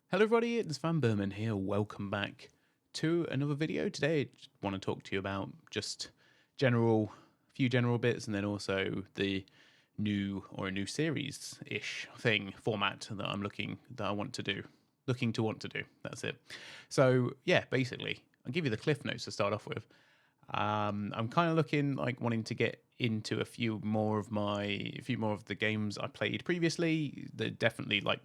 Hello everybody, it's vanburman here. Welcome back to another video. Today I just want to talk to you about just a few general bits, and then also the a new series-ish format that I want to do. That's it. So yeah, basically, I'll give you the cliff notes to start off with. I'm kind of wanting to get into a few more of the games I played previously. They're definitely like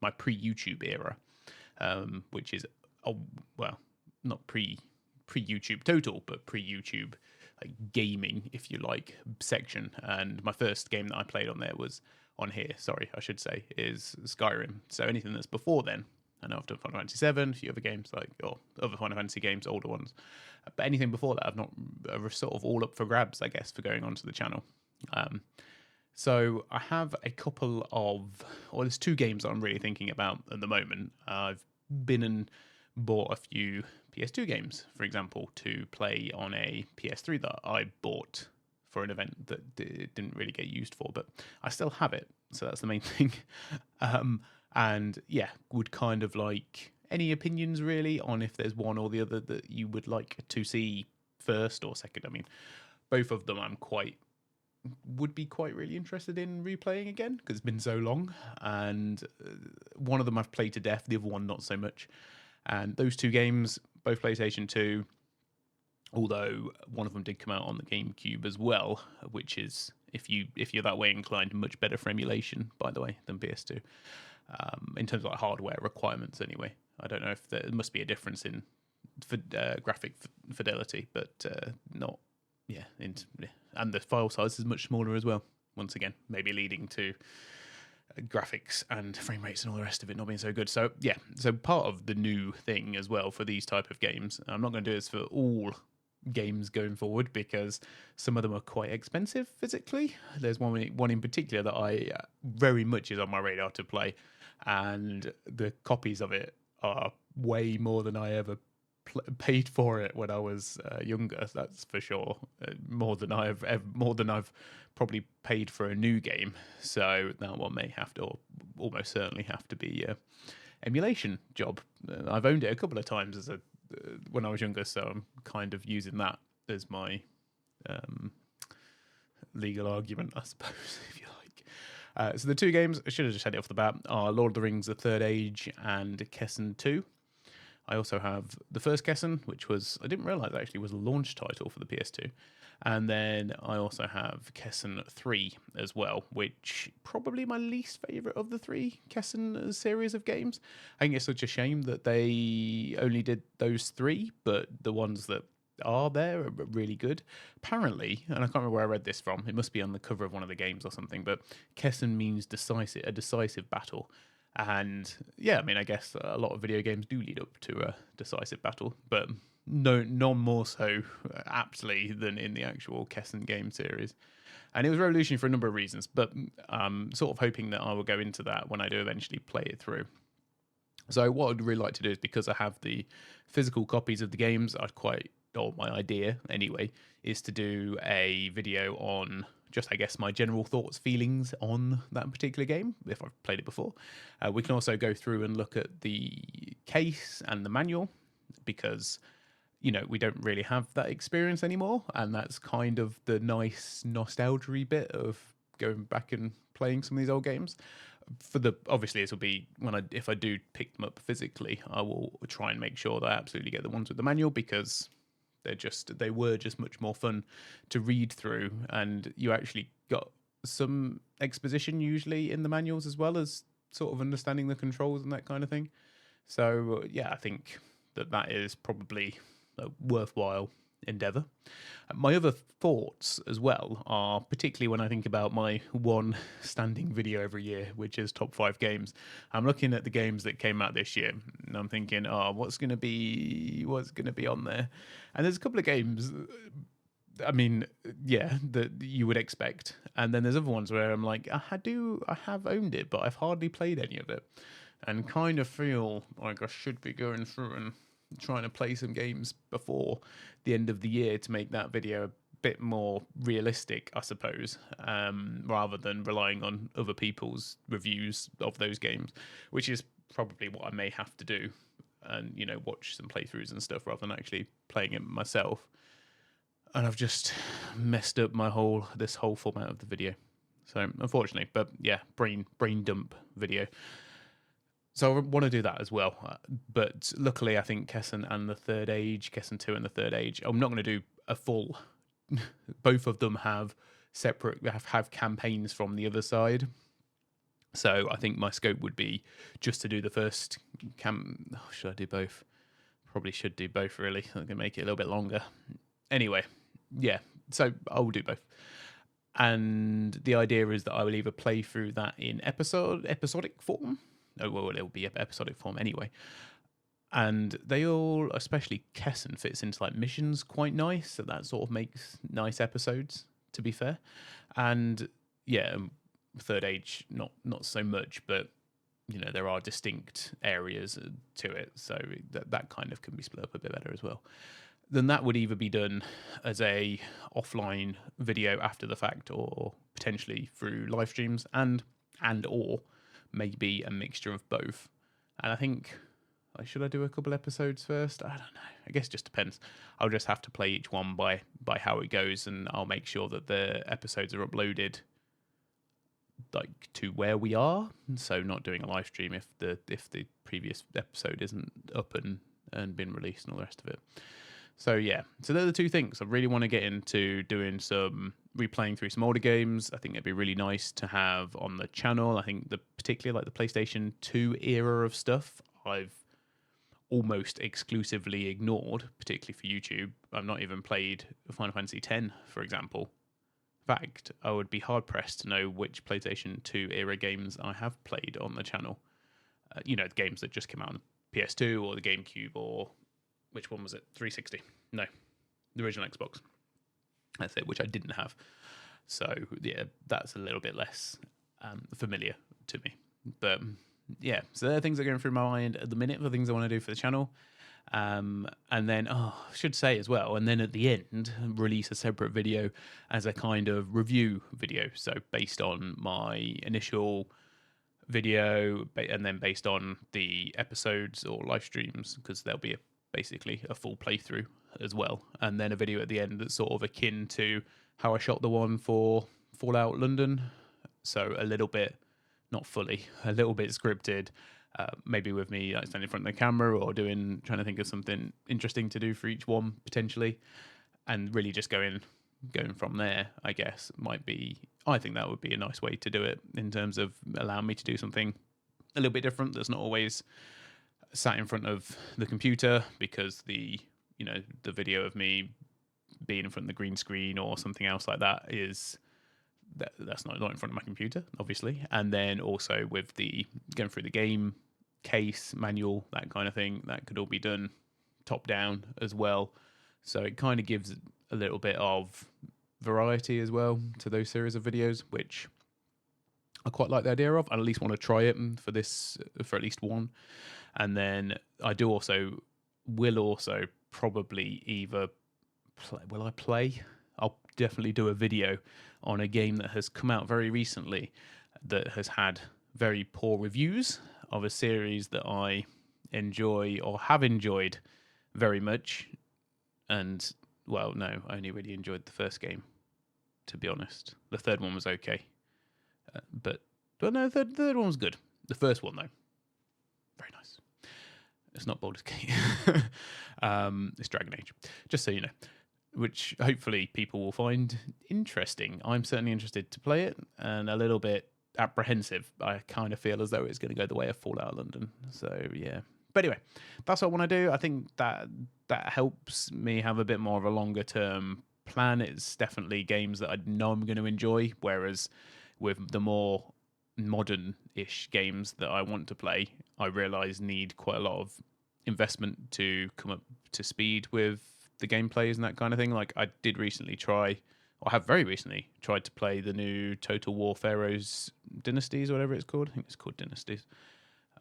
my pre-YouTube era, which is well, not pre-YouTube total, but pre-YouTube like gaming, if you like, section. And my first game that I played on there was on here. Sorry, I should say is Skyrim. So anything that's before then. I know I've done Final Fantasy 7, a few other games or other Final Fantasy games, older ones. But anything before that, I've not are sort of all up for grabs, I guess, for going onto the channel. So I have there's two games that I'm really thinking about at the moment. I've been and bought a few PS2 games, for example, to play on a PS3 that I bought for an event that didn't really get used for, but I still have it. So that's the main thing. And yeah, would kind of like any opinions really on if there's one or the other that you would like to see first or second. I mean, both of them would be quite really interested in replaying again because it's been so long. And one of them I've played to death, the other one not so much. And those two games, both PlayStation 2, although one of them did come out on the GameCube as well, which is, if you're that way inclined, much better for emulation, by the way, than PS2. In terms of like hardware requirements, anyway. I don't know if there must be a difference in graphic fidelity, but not. Yeah, and the file size is much smaller as well. Once again, maybe leading to graphics and frame rates and all the rest of it not being so good. So yeah, so part of the new thing as well for these type of games. I'm not going to do this for all games going forward because some of them are quite expensive physically. There's one in particular that I very much is on my radar to play, and the copies of it are way more than I ever paid for it when I was younger. That's for sure. More than I've probably paid for a new game. So that one may have to, or almost certainly have to be emulation job. I've owned it a couple of times when I was younger, so I'm kind of using that as my legal argument, I suppose, if you like. So the two games, I should have just had it off the bat, are Lord of the Rings: The Third Age and Kessen 2. I also have the first Kessen, which I didn't realise actually was a launch title for the PS2. And then I also have Kessen 3 as well, which probably my least favourite of the three Kessen series of games. I think it's such a shame that they only did those three, but the ones that are there are really good. Apparently, and I can't remember where I read this from, it must be on the cover of one of the games or something, but Kessen means a decisive battle. And yeah, I mean, I guess a lot of video games do lead up to a decisive battle, but none more so aptly than in the actual Kessen game series. And it was revolutionary for a number of reasons, but I'm sort of hoping that I will go into that when I do eventually play it through. So what I'd really like to do is, because I have the physical copies of the games, my idea anyway, is to do a video on just, I guess, my general thoughts, feelings on that particular game, if I've played it before. We can also go through and look at the case and the manual, because, we don't really have that experience anymore, and that's kind of the nice nostalgia bit of going back and playing some of these old games. Obviously, this will be if I do pick them up physically, I will try and make sure that I absolutely get the ones with the manual, because they were just much more fun to read through, and you actually got some exposition usually in the manuals, as well as sort of understanding the controls and that kind of thing. So yeah, I think that is probably a worthwhile endeavor. My other thoughts as well are, particularly when I think about my one standing video every year, which is top 5 games. I'm looking at the games that came out this year, and I'm thinking, what's going to be on there? And there's a couple of games, I mean, yeah, that you would expect, and then there's other ones where I'm like, I have owned it, but I've hardly played any of it, and kind of feel like I should be going through and trying to play some games before the end of the year to make that video a bit more realistic, I suppose, rather than relying on other people's reviews of those games, which is probably what I may have to do, and watch some playthroughs and stuff rather than actually playing it myself. And I've just messed up this whole format of the video. So unfortunately, but yeah, brain dump video. So I want to do that as well. But luckily, I think Kessen 2 and the Third Age, I'm not going to do a full. Both of them have separate have campaigns from the other side. So I think my scope would be just to do the first should I do both? Probably should do both, really. I can make it a little bit longer. Anyway, yeah. So I'll do both. And the idea is that I will either play through that in episodic form. Oh, well, it'll be episodic form anyway. And they all, especially Kessen, fits into like missions quite nice. So that sort of makes nice episodes, to be fair. And yeah, Third Age, not so much, but there are distinct areas to it, so that kind of can be split up a bit better as well. Then that would either be done as a offline video after the fact, or potentially through live streams, and or maybe a mixture of both. And I think, should I do a couple episodes first? I don't know. I guess it just depends. I'll just have to play each one by how it goes, and I'll make sure that the episodes are uploaded like to where we are, so not doing a live stream if the previous episode isn't up and been released and all the rest of it. So yeah, so they're the two things. I really want to get into doing some replaying through some older games. I think it'd be really nice to have on the channel. I think particularly like the PlayStation 2 era of stuff, I've almost exclusively ignored, particularly for YouTube. I've not even played Final Fantasy X, for example. In fact, I would be hard pressed to know which PlayStation 2 era games I have played on the channel. The games that just came out on the PS2 or the GameCube, or which one was it? 360? No, the original Xbox. That's it, which I didn't have. So yeah, that's a little bit less familiar to me. But yeah, so there are things that are going through my mind at the minute for things I want to do for the channel. And then, I should say as well, and then at the end, release a separate video as a kind of review video. So based on my initial video, and then based on the episodes or live streams, because there'll be basically a full playthrough as well. And then a video at the end that's sort of akin to how I shot the one for Fallout London. So a little bit, not fully, a little bit scripted. Maybe with me standing in front of the camera or trying to think of something interesting to do for each one potentially, and really just going from there. I guess I think that would be a nice way to do it in terms of allowing me to do something a little bit different that's not always sat in front of the computer, because the video of me being in front of the green screen or something else like that that's not in front of my computer, obviously. And then also with the going through the game case manual, that kind of thing, that could all be done top down as well. So it kind of gives a little bit of variety as well to those series of videos, which I quite like the idea of. I at least want to try it for at least one. And then I will also probably either play. I'll definitely do a video on a game that has come out very recently that has had very poor reviews, of a series that I enjoy or have enjoyed very much. And, well, no, I only really enjoyed the first game, to be honest. The third one was okay. But no, the third one was good. The first one, though, very nice. It's not Baldur's Gate. It's Dragon Age, just so you know, which hopefully people will find interesting. I'm certainly interested to play it, and a little bit apprehensive. I kind of feel as though it's going to go the way of Fallout London. So yeah. But anyway, that's what I want to do. I think that helps me have a bit more of a longer term plan. It's definitely games that I know I'm going to enjoy, whereas with the more modern-ish games that I want to play, I realise need quite a lot of investment to come up to speed with the gameplays and that kind of thing. Like I have very recently tried to play the new Total War Pharaohs Dynasties, or whatever it's called. I think it's called Dynasties.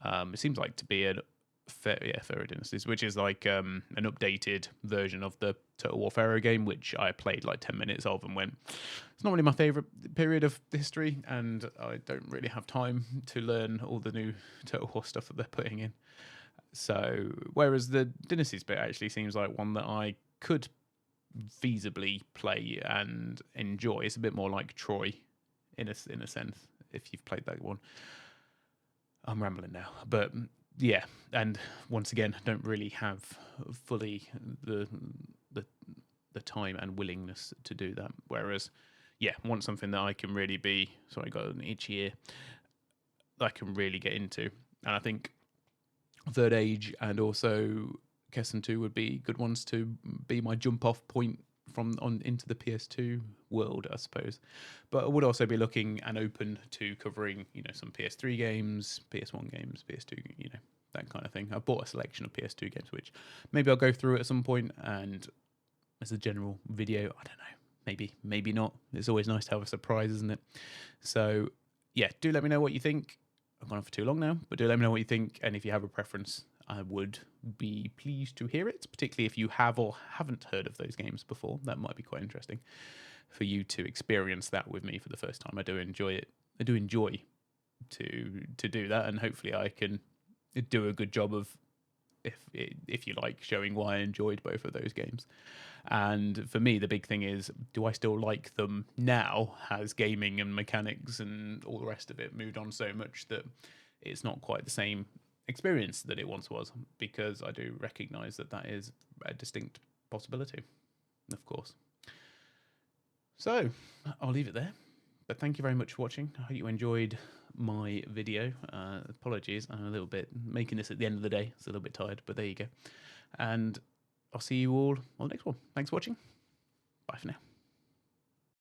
It seems like to be a Pharaoh Dynasties, which is like an updated version of the Total War Pharaoh game, which I played like 10 minutes of and went, it's not really my favorite period of history, and I don't really have time to learn all the new Total War stuff that they're putting in. So, whereas the Dynasties bit actually seems like one that I could feasibly play and enjoy. It's a bit more like Troy in a sense, if you've played that one. I'm rambling now, but yeah, and once again, don't really have fully the time and willingness to do that. Whereas, yeah, want something that I can really be. Sorry, I got an itchy ear. That I can really get into, and I think Third Age and also Kessen 2 would be good ones to be my jump off point from on into the PS2 world, I suppose. But I would also be looking and open to covering, some PS3 games, PS1 games, PS2, that kind of thing. I bought a selection of PS2 games, which maybe I'll go through at some point, and as a general video, I don't know, maybe not. It's always nice to have a surprise, isn't it? So yeah, do let me know what you think. I've gone on for too long now, but do let me know what you think, and if you have a preference, I would be pleased to hear it, particularly if you have or haven't heard of those games before. That might be quite interesting for you to experience that with me for the first time. I do enjoy it. I do enjoy to do that, and hopefully I can do a good job of, if you like, showing why I enjoyed both of those games. And for me, the big thing is, do I still like them now? Has gaming and mechanics and all the rest of it moved on so much that it's not quite the same experience that it once was? Because I do recognise that is a distinct possibility, of course. So I'll leave it there. But thank you very much for watching. I hope you enjoyed my video. Apologies, I'm a little bit making this at the end of the day. It's a little bit tired, but there you go. And I'll see you all on the next one. Thanks for watching. Bye for now.